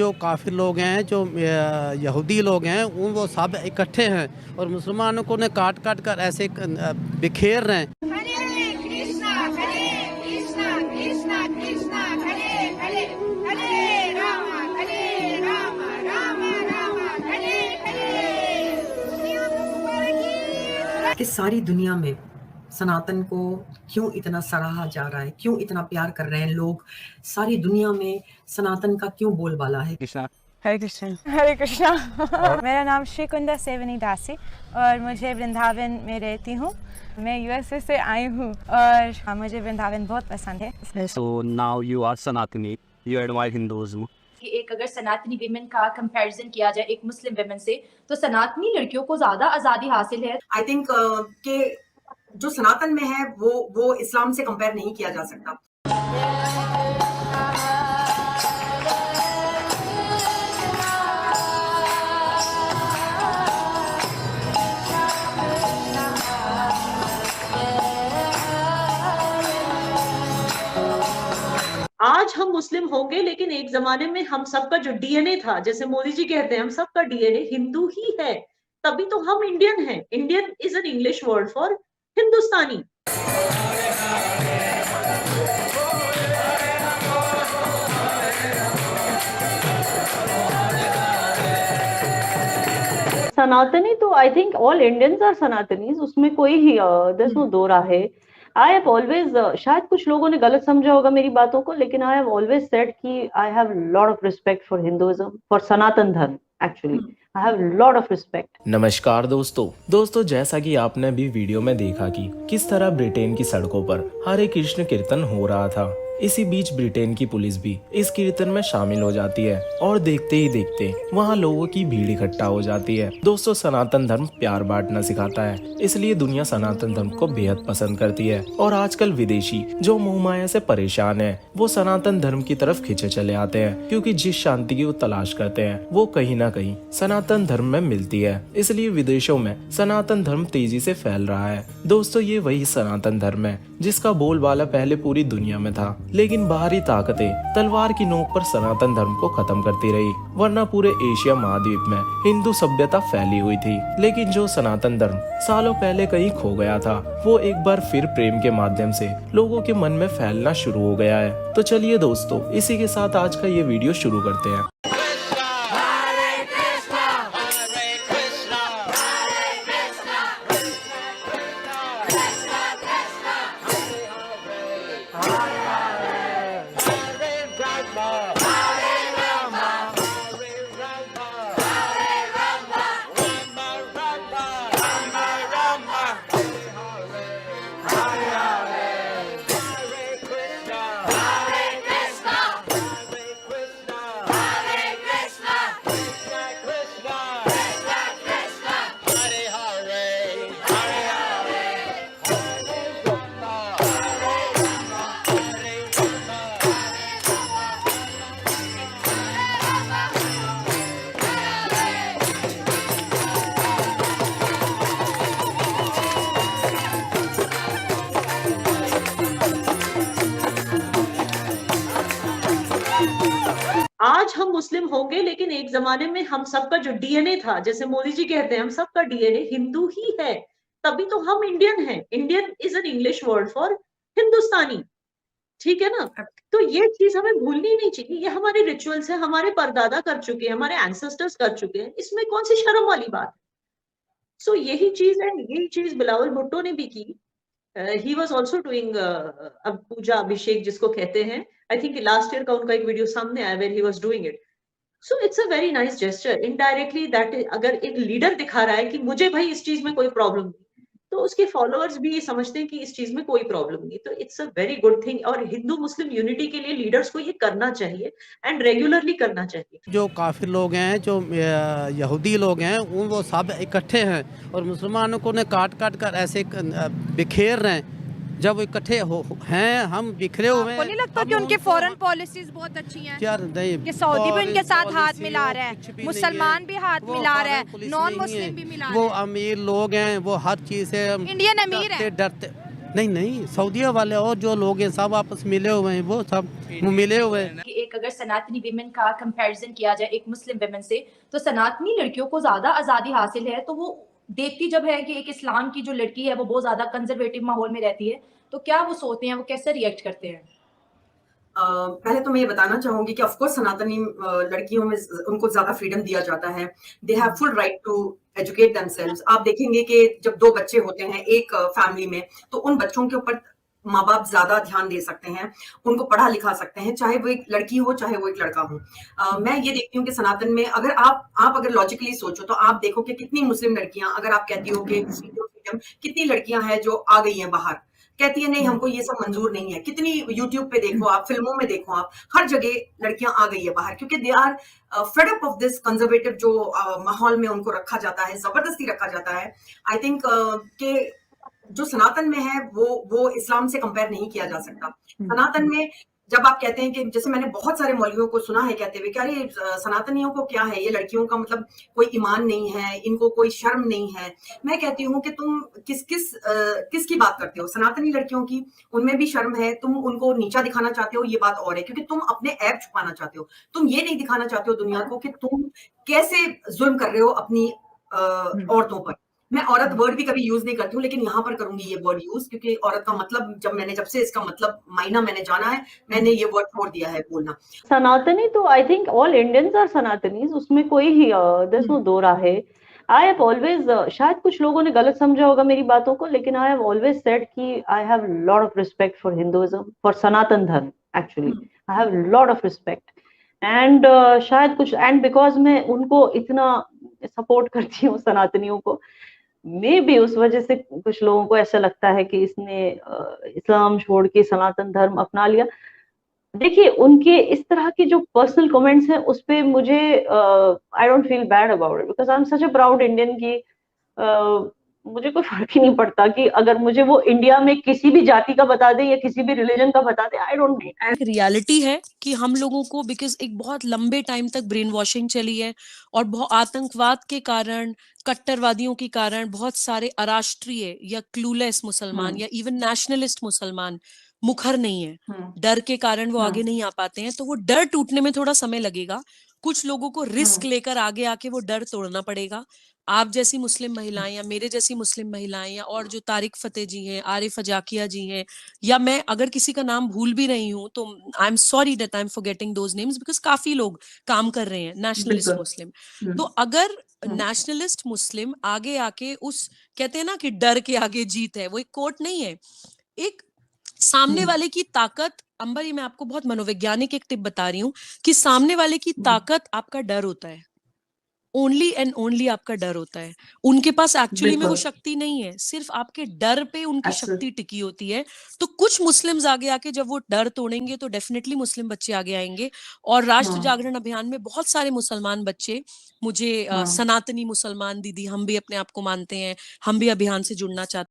जो काफिर लोग हैं, जो यहूदी लोग हैं, वो सब इकट्ठे हैं और मुसलमानों को ने काट काट कर ऐसे बिखेर रहे हैं। हरे कृष्णा कृष्णा कृष्णा हरे हरे हरे राम राम राम हरे हरे। कि सारी दुनिया में सनातन को क्यों इतना सराहा जा रहा है, क्यों इतना प्यार कर रहे हैं लोग, सारी दुनिया में सनातन का क्यों बोलबाला है। कृष्णा हरे कृष्ण हरे कृष्णा। मेरा नाम श्री कुंदा सेवनी दासी और मुझे वृंदावन में रहती हूँ। मैं यूएसए से आई हूँ और मुझे वृंदावन बहुत पसंद है। So now you are Sanatani, you admire Hinduism. कि एक अगर सनातनी विमेन का कंपैरिजन किया जाए एक मुस्लिम विमेन से, तो सनातनी लड़कियों को ज्यादा आजादी हासिल है। आई थिंक कि जो सनातन में है वो इस्लाम से कंपेयर नहीं किया जा सकता। आज हम मुस्लिम होंगे, लेकिन एक जमाने में हम सबका जो डीएनए था, जैसे मोदी जी कहते हैं हम सबका डीएनए हिंदू ही है, तभी तो हम इंडियन हैं। Indian is an English word for Hindustani. Sanatani तो I think all Indians are Sanatanis, उसमें कोई ही देयर इज नो दो राह है। आई हैव ऑलवेज, शायद कुछ लोगों ने गलत समझा होगा मेरी बातों को, लेकिन आई हैव ऑलवेज सेड कि I have lot of respect for Hinduism, for Sanatan Dharma. Actually I have lot of respect. नमस्कार दोस्तों, जैसा कि आपने भी वीडियो में देखा कि किस तरह ब्रिटेन की सड़कों पर हरे कृष्ण कीर्तन हो रहा था, इसी बीच ब्रिटेन की पुलिस भी इस कीर्तन में शामिल हो जाती है और देखते ही देखते वहाँ लोगों की भीड़ इकट्ठा हो जाती है। दोस्तों, सनातन धर्म प्यार बांटना सिखाता है, इसलिए दुनिया सनातन धर्म को बेहद पसंद करती है और आजकल विदेशी जो मोह माया से परेशान है वो सनातन धर्म की तरफ खींचे चले आते हैं, क्योंकि जिस शांति की वो तलाश करते हैं वो कहीं ना कहीं सनातन धर्म में मिलती है। इसलिए विदेशों में सनातन धर्म तेजी से फैल रहा है। दोस्तों, ये वही सनातन धर्म है जिसका बोलबाला पहले पूरी दुनिया में था, लेकिन बाहरी ताकतें तलवार की नोक पर सनातन धर्म को खत्म करती रही, वरना पूरे एशिया महाद्वीप में हिंदू सभ्यता फैली हुई थी। लेकिन जो सनातन धर्म सालों पहले कहीं खो गया था, वो एक बार फिर प्रेम के माध्यम से लोगों के मन में फैलना शुरू हो गया है। तो चलिए दोस्तों, इसी के साथ आज का ये वीडियो शुरू करते हैं। आज हम मुस्लिम होंगे, लेकिन एक जमाने में हम सबका जो डीएनए था, जैसे मोदी जी कहते हैं हम सबका डीएनए हिंदू ही है, तभी तो हम इंडियन हैं। Indian is an English word for Hindustani. ठीक है ना? तो ये चीज हमें भूलनी नहीं चाहिए। ये हमारे रिचुअल्स है, हमारे परदादा कर चुके हैं, हमारे एंसेस्टर्स कर चुके हैं, इसमें कौन सी शर्म वाली बात है। सो यही चीज है, यही चीज बिलावल भुट्टो ने भी की। ही वॉज ऑल्सो डूइंग पूजा अभिषेक जिसको कहते हैं। आई थिंक लास्ट ईयर का उनका एक वीडियो सामने आया where he was doing it. So it's a very nice gesture. Indirectly that, अगर एक लीडर दिखा रहा है कि मुझे भाई इस चीज में कोई प्रॉब्लम नहीं, तो उसके फॉलोअर्स भी ये समझते हैं कि इस चीज में कोई प्रॉब्लम नहीं। तो it's a very good thing, और हिंदू मुस्लिम यूनिटी के लिए लीडर्स को ये करना चाहिए एंड रेगुलरली करना चाहिए। जो काफिर लोग हैं, जो यहूदी लोग हैं, वो सब इकट्ठे हैं और मुसलमानों को ने काट काट कर ऐसे बिखेर रहे हैं। जब इकट्ठे हैं, हम बिखरे हुए हैं। आपको नहीं लगता कि उनके फॉरेन पॉलिसीज बहुत अच्छी हैं? क्या नहीं, कि सऊदी भी उनके साथ हाथ मिला रहा है, मुसलमान भी हाथ मिला रहा है, नॉन मुस्लिम भी मिला रहा है। वो अमीर लोग हैं, वो हर चीज से इंडियन अमीर है। डरते नहीं, सऊदीया वाले और जो लोग हैं सब आपस मिले हुए हैं, वो सब मिले हुए हैं। कि एक मुताबिक अगर सनातनी विमेन का कंपैरिजन किया जाए एक मुस्लिम विमेन से, तो सनातनी लड़कियों को ज्यादा आजादी हासिल है। तो वो देखती जब है कि एक इस्लाम की जो लड़की है वो बहुत ज्यादा कंजर्वेटिव माहौल में रहती है, तो क्या वो सोचते हैं, वो कैसे रिएक्ट करते हैं? पहले तो मैं ये बताना चाहूंगी कि ऑफ कोर्स सनातनी लड़कियों में उनको ज्यादा फ्रीडम दिया जाता है। They have full right to educate themselves. आप देखेंगे कि जब दो बच्चे होते हैं एक फैमिली में, तो उन बच्चों के ऊपर माँ बाप ज्यादा ध्यान दे सकते हैं, उनको पढ़ा लिखा सकते हैं, चाहे वो एक लड़की हो चाहे वो एक लड़का हो। मैं ये देखती हूँ कि सनातन में अगर आप अगर लॉजिकली सोचो तो आप देखो कि कितनी मुस्लिम लड़कियां, अगर आप कहती हो कि फ्रीडम, कितनी लड़कियां हैं जो आ गई हैं बाहर, कहती है नहीं हमको ये सब मंजूर नहीं है। कितनी यूट्यूब पे देखो आप, फिल्मों में देखो आप, हर जगह लड़कियां आ गई है बाहर, क्योंकि they are fed up of this conservative जो माहौल में उनको रखा जाता है, जबरदस्ती रखा जाता है। आई थिंक कि जो सनातन में है वो इस्लाम से कंपेयर नहीं किया जा सकता। सनातन में जब आप कहते हैं कि, जैसे मैंने बहुत सारे मौलवियों को सुना है कहते हुए कि अरे सनातनियों को क्या है, ये लड़कियों का मतलब कोई ईमान नहीं है, इनको कोई शर्म नहीं है। मैं कहती हूँ कि तुम किस की बात करते हो? सनातनी लड़कियों की, उनमें भी शर्म है। तुम उनको नीचा दिखाना चाहते हो, ये बात और है, क्योंकि तुम अपने ऐब छुपाना चाहते हो। तुम ये नहीं दिखाना चाहते हो दुनिया को कि तुम कैसे जुल्म कर रहे हो अपनी औरतों पर। मैं औरत वर्ड भी कभी यूज नहीं करती हूँ, लेकिन यहाँ पर करूंगी ये वर्ड यूज, क्योंकि औरत का मतलब जब से इसका मतलब मायना मैंने जाना है, मैंने ये वर्ड छोड़ दिया है बोलना। सनातनी तो I think all Indians are Sanatanis, उसमें कोई ही there's no दो राह है। आई हैव ऑलवेज, शायद कुछ लोगों ने गलत समझा होगा मेरी बातों को, लेकिन आई हैव ऑलवेज सेड कि I have lot of respect for Hinduism, for Sanatan Dharma. Actually I have lot of respect and शायद कुछ, एंड बिकॉज मैं उनको इतना सपोर्ट करती हूँ सनातनियों को, मे भी उस वजह से कुछ लोगों को ऐसा लगता है कि इसने इस्लाम छोड़ के सनातन धर्म अपना लिया। देखिए, उनके इस तरह के जो पर्सनल कमेंट्स हैं उस पे मुझे I don't feel bad about it, because I am such a proud Indian की मुझे कोई फर्क ही नहीं पड़ता कि अगर मुझे वो इंडिया में किसी भी जाति का बता दे या किसी भी रिलीजन का बता दे, आई डोंट नीड। रियलिटी है कि हम लोगों को, बिकॉज एक बहुत लंबे टाइम तक ब्रेन वॉशिंग चली है और बहुत आतंकवाद के कारण, कट्टरवादियों के कारण बहुत सारे अराष्ट्रीय या क्लूलेस मुसलमान या इवन नेशनलिस्ट मुसलमान मुखर नहीं है। डर के कारण वो आगे नहीं आ पाते हैं, तो वो डर टूटने में थोड़ा समय लगेगा। कुछ लोगों को रिस्क लेकर आगे आके वो डर तोड़ना पड़ेगा। आप जैसी मुस्लिम महिलाएं या मेरे जैसी मुस्लिम महिलाएं या और जो तारिक फतेह जी हैं, आरिफ अजाकिया जी हैं, या मैं अगर किसी का नाम भूल भी रही हूँ तो I am sorry that I am forgetting those names, because काफी लोग काम कर रहे हैं नेशनलिस्ट मुस्लिम। तो अगर नेशनलिस्ट मुस्लिम आगे आके उस, कहते हैं ना कि डर के आगे जीत है, वो एक कोट नहीं है, एक सामने वाले की ताकत। अंबर, ये मैं आपको बहुत मनोवैज्ञानिक एक टिप बता रही हूँ कि सामने वाले की ताकत आपका डर होता है। ओनली एंड ओनली आपका डर होता है। उनके पास एक्चुअली में वो शक्ति नहीं है, सिर्फ आपके डर पे उनकी शक्ति टिकी होती है। तो कुछ मुस्लिम्स आगे आके जब वो डर तोड़ेंगे तो डेफिनेटली मुस्लिम बच्चे आगे आएंगे। और राष्ट्र जागरण अभियान में बहुत सारे मुसलमान बच्चे मुझे सनातनी मुसलमान दीदी, हम भी अपने आप को मानते हैं, हम भी अभियान से जुड़ना चाहते हैं।